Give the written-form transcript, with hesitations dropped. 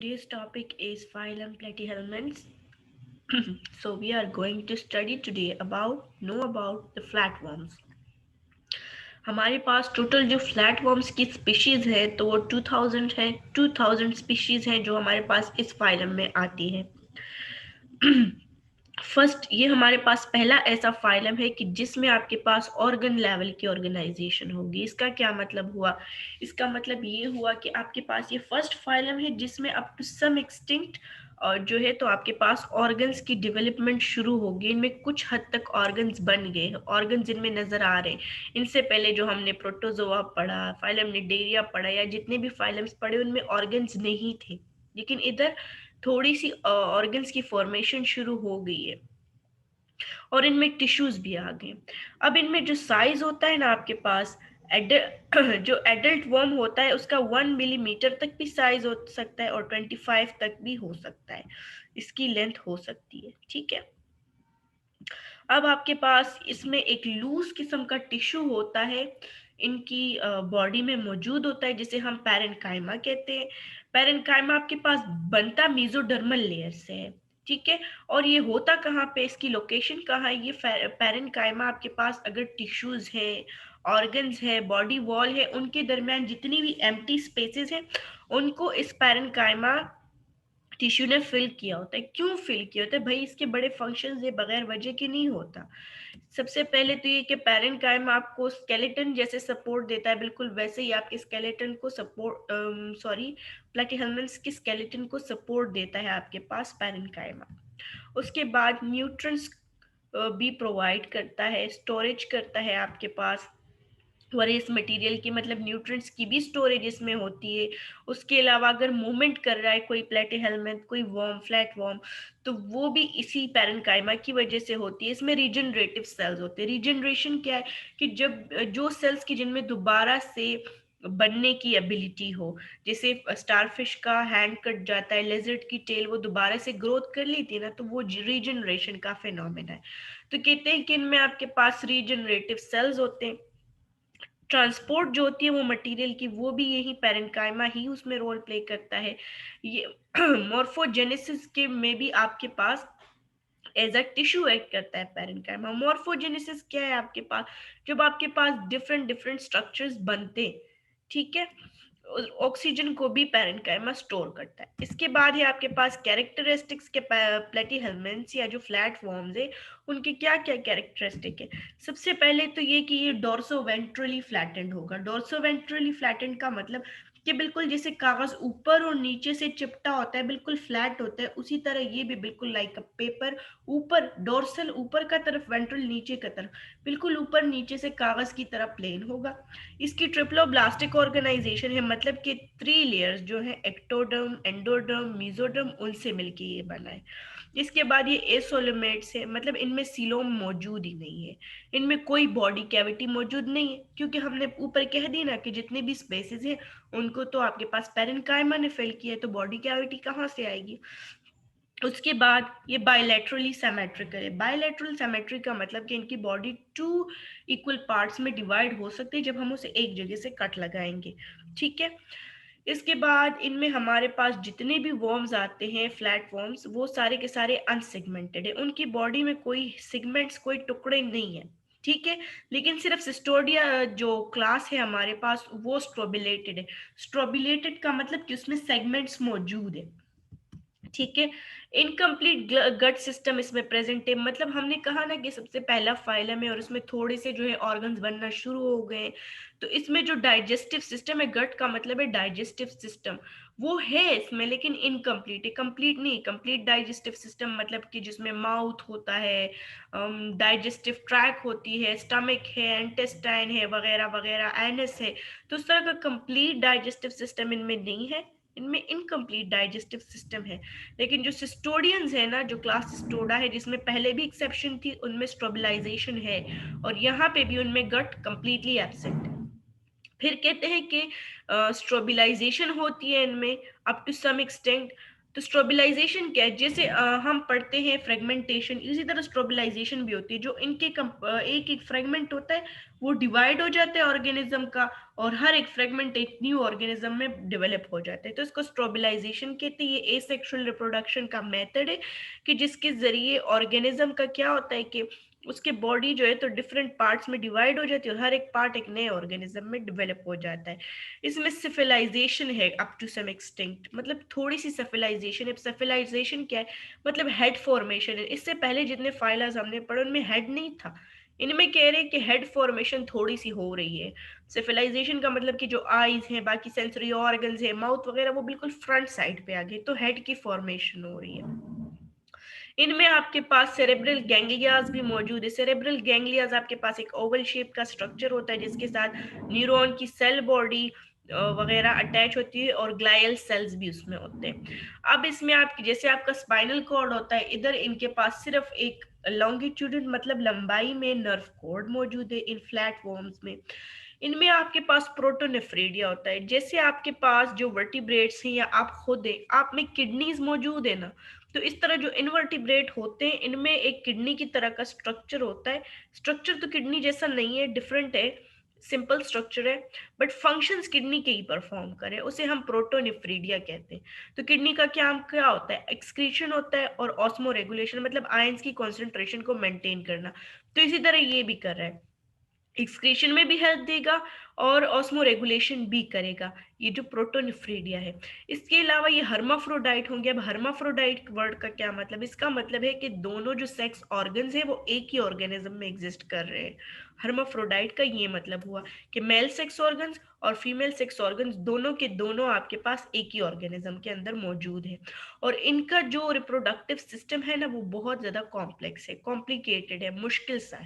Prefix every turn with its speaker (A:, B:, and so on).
A: Today's topic is phylum Platyhelminths. So we are going to study today about the flatworms. हमारे पास total जो flatworms की species है तो वो 2000 है 2000 स्पीशीज हैं जो हमारे पास इस फाइलम में आती है। फर्स्ट ये हमारे पास पहला ऐसा फाइलम है कि जिसमें आपके पास ऑर्गन लेवल की ऑर्गेनाइजेशन होगी। इसका क्या मतलब हुआ? इसका मतलब ये हुआ कि आपके पास ये फर्स्ट फाइलम है जिसमें अप टू सम एक्सटिंक्ट और जो है तो आपके पास ऑर्गन्स की डेवलपमेंट शुरू होगी। इनमें कुछ हद तक ऑर्गन्स बन गए, ऑर्गन्स इनमें नजर आ रहे हैं। इनसे पहले जो हमने प्रोटोजोआ पढ़ा, फाइलम निडेरिया पढ़ा या जितने भी फाइलम्स पढ़े उनमें ऑर्गन्स नहीं थे, लेकिन इधर थोड़ी सी ऑर्गन्स की फॉर्मेशन शुरू हो गई है और इनमें टिश्यूज भी आ गए। अब इनमें जो साइज होता है ना आपके पास, जो एडल्ट वर्म होता है उसका 1 मिलीमीटर तक भी साइज हो सकता है और 25 तक भी हो सकता है, इसकी लेंथ हो सकती है। ठीक है, अब आपके पास इसमें एक लूज किस्म का टिश्यू होता है, इनकी बॉडी में मौजूद होता है, जिसे हम पैरेन्काइमा कहते हैं। पैरेन्काइमा आपके पास बनता मेसोडर्मल लेयर से है। ठीक है, और ये होता कहाँ पे, इसकी लोकेशन कहाँ है? ये पैरेन्काइमा आपके पास अगर टिश्यूज है, ऑर्गन्स है, बॉडी वॉल है, उनके दरमियान जितनी भी एम्प्टी स्पेसेस हैं उनको इस पैरेन्काइमा टिश्यू ने फिल किया होता है। क्यों फिल किया होता है भाई? इसके बड़े फंक्शंस ये बगैर वजह के नहीं होता। सबसे पहले तो ये कि पैरेन्काइमा आपको स्केलेटन जैसे सपोर्ट देता है, बिल्कुल वैसे ही आपके स्केलेटन को सपोर्ट प्लैटीहेल्मिन्थ्स के स्केलेटन को सपोर्ट देता है आपके पास पैरेन्काइमा। उसके बाद न्यूट्रंस भी प्रोवाइड करता है, स्टोरेज करता है आपके पास वेरियस मटेरियल की, मतलब न्यूट्रिएंट्स की भी स्टोरेज इसमें होती है। उसके अलावा अगर मूवमेंट कर रहा है कोई प्लेटीहेल्मिन्थ, कोई वर्म, फ्लैट वर्म, तो वो भी इसी पैरेन्काइमा की वजह से होती है। इसमें रीजनरेटिव सेल्स होते हैं। रीजनरेशन क्या है कि जब जो सेल्स की जिनमें दोबारा से बनने की एबिलिटी हो, जैसे स्टारफिश का हैंड कट जाता है, लेजर्ड की टेल वो दोबारा से ग्रोथ कर लेती है ना, तो वो रीजनरेशन का फिनोमेना है। तो कहते हैं कि इनमें आपके पास रीजनरेटिव सेल्स होते हैं। ट्रांसपोर्ट जो होती है वो मटेरियल की, वो भी यही पैरेन्काइमा ही उसमें रोल प्ले करता है। ये मॉर्फोजेनेसिस के में भी आपके पास एज अ टिश्यू एक्ट करता है पैरेन्काइमा। मॉर्फोजेनेसिस क्या है आपके पास? जब आपके पास डिफरेंट डिफरेंट स्ट्रक्चर्स बनते, ठीक है, ऑक्सीजन को भी पैरेन्काइमा स्टोर करता है। इसके बाद है आपके पास कैरेक्टरिस्टिक्स के प्लेटीहेल्मिन्थ्स या जो फ्लैट फॉर्म्स है उनके क्या क्या कैरेक्टरिस्टिक है। सबसे पहले तो ये कि ये डोर्सो वेंट्रली फ्लैटेंड होगा। डोर्सो वेंट्रली फ्लैटेंड का मतलब कि बिल्कुल जैसे कागज ऊपर और नीचे से चिपटा होता है, बिल्कुल फ्लैट होता है, उसी तरह ये भी बिल्कुल लाइक अ पेपर, ऊपर डोर्सल ऊपर का तरफ, वेंट्रल नीचे का तरफ, बिल्कुल ऊपर नीचे से कागज की तरह प्लेन होगा। इसकी ट्रिप्लोब्लास्टिक ऑर्गेनाइजेशन है, मतलब कि 3 लेयर्स जो है एक्टोडर्म, एंडोडर्म, मीजोडर्म, उनसे मिलके ये बना है। इसके बाद ये एसोलोमेट्स है, मतलब इनमें सीलोम मौजूद ही नहीं है, इनमें कोई बॉडी कैविटी मौजूद नहीं है, क्योंकि हमने ऊपर कह दी ना कि जितने भी स्पेसेस हैं उनको तो आपके पास पैरेन्काइमा ने फिल किया है, तो बॉडी कैविटी कहाँ से आएगी? उसके बाद ये बायलैटरली सिमेट्रिकल है। बायलैटरल सिमेट्री का मतलब कि इनकी बॉडी 2 इक्वल पार्ट्स में डिवाइड हो सकती है जब हम उसे एक जगह से कट लगाएंगे। ठीक है, इसके बाद इनमें हमारे पास जितने भी वर्म्स आते हैं, फ्लैट वर्म्स, वो सारे के सारे अनसेगमेंटेड है। उनकी बॉडी में कोई सेगमेंट्स, कोई टुकड़े नहीं है। ठीक है, लेकिन सिर्फ सिस्टोडिया जो क्लास है हमारे पास वो स्ट्रोबिलेटेड है। स्ट्रोबिलेटेड का मतलब कि उसमें सेगमेंट्स मौजूद है। ठीक है, इनकम्प्लीट गट सिस्टम इसमें प्रेजेंट है, मतलब हमने कहा ना कि सबसे पहला फाइलम है और इसमें थोड़े से जो है ऑर्गन्स बनना शुरू हो गए। तो इसमें जो डाइजेस्टिव सिस्टम है, गट का मतलब है डाइजेस्टिव सिस्टम, वो है इसमें, लेकिन इनकम्प्लीट है। कंप्लीट नहीं, कंप्लीट डाइजेस्टिव सिस्टम मतलब कि जिसमें माउथ होता है, डाइजेस्टिव ट्रैक होती है, स्टमक है, इंटेस्टाइन है, वगैरह वगैरह, एनस है। तो उस तरह का कंप्लीट डाइजेस्टिव सिस्टम इनमें नहीं है, इनमें इनकम्प्लीट डाइजेस्टिव सिस्टम है। लेकिन जो सिस्टोडियंस है ना, जो क्लास सिस्टोडा है, जिसमें पहले भी एक्सेप्शन थी, उनमें स्टेबलाइजेशन है और यहाँ पे भी उनमें गट कंप्लीटली एब्सेंट है। फिर कहते हैं कि स्टेबलाइजेशन होती है इनमें अप टू सम एक्सटेंट, तो स्ट्रोबिलाइजेशन क्या है? जैसे हम पढ़ते हैं फ्रेगमेंटेशन, इसी तरह स्ट्रोबिलाइजेशन भी होती है। जो इनके एक एक फ्रेगमेंट होता है वो डिवाइड हो जाता है ऑर्गेनिज्म का, और हर एक फ्रेगमेंट एक न्यू ऑर्गेनिज्म में डेवलप हो जाता है। तो इसको स्ट्रोबिलाइजेशन कहते हैं। ये एसेक्सुअल रिप्रोडक्शन का मेथड है कि जिसके जरिए ऑर्गेनिज्म का क्या होता है कि उसके बॉडी जो है तो डिफरेंट पार्ट्स में डिवाइड हो जाती है और हर एक पार्ट एक नए ऑर्गेनिज्म में डेवलप हो जाता है। इसमें सिफिलाइजेशन है अप टू सम एक्सटेंट, मतलब थोड़ी सी सिफिलाइजेशन है। सिफिलाइजेशन क्या है? मतलब हेड फॉर्मेशन है। इससे पहले जितने फाइलर्स हमने पढ़े उनमें हेड नहीं था, इनमें कह रहे हैं कि हेड फॉर्मेशन थोड़ी सी हो रही है। सिफिलाइजेशन का मतलब कि जो आईज हैं, बाकी सेंसरी ऑर्गन्स है, माउथ वगैरह, वो बिल्कुल फ्रंट साइड पे आ गए, तो हेड की फॉर्मेशन हो रही है। इनमें आपके पास सेरेब्रल गैंग्लियाज भी मौजूद है। सेरेब्रल गैंग्लियाज आपके पास एक ओवल शेप का स्ट्रक्चर होता है जिसके साथ न्यूरॉन की सेल बॉडी वगैरह अटैच होती है, और ग्लायल सेल्स भी उसमें होते हैं। अब इसमें आप जैसे आपका स्पाइनल कॉर्ड होता है, इधर इनके पास सिर्फ एक लॉन्गिट्यूडल मतलब लंबाई में नर्व कॉर्ड मौजूद है इन फ्लैट वॉर्म्स में। इनमें आपके पास प्रोटोनेफ्रेडिया होता है। जैसे आपके पास जो वर्टिब्रेट्स हैं या आप खुद हैं, आप में किडनीज मौजूद है ना, तो इस तरह जो इनवर्टिब्रेट होते हैं इनमें एक किडनी की तरह का स्ट्रक्चर होता है। स्ट्रक्चर तो किडनी जैसा नहीं है, डिफरेंट है, सिंपल स्ट्रक्चर है, बट फंक्शंस किडनी के ही परफॉर्म करे, उसे हम प्रोटोनिफ्रीडिया कहते हैं। तो किडनी का क्या क्या होता है? एक्सक्रीशन होता है और ऑस्मो रेगुलेशन, मतलब आयंस की कॉन्सेंट्रेशन को मेंटेन करना। तो इसी तरह ये भी कर रहा है, एक्सक्रीशन में भी हेल्प देगा और ऑस्मो रेगुलेशन भी करेगा, ये जो प्रोटोनिफ्रीडिया है। इसके अलावा ये हर्माफ्रोडाइट होंगे। अब हर्माफ्रोडाइट वर्ड का क्या मतलब? इसका मतलब है कि दोनों जो सेक्स ऑर्गन्स है वो एक ही ऑर्गेनिज्म में एग्जिस्ट कर रहे हैं। हर्माफ्रोडाइट का ये मतलब हुआ कि मेल सेक्स ऑर्गन्स और फीमेल सेक्स ऑर्गन्स दोनों के दोनों आपके पास एक ही ऑर्गेनिज्म के अंदर मौजूद है। और इनका जो रिप्रोडक्टिव सिस्टम है ना, वो बहुत ज्यादा कॉम्प्लेक्स है, कॉम्प्लिकेटेड है, मुश्किल सा है।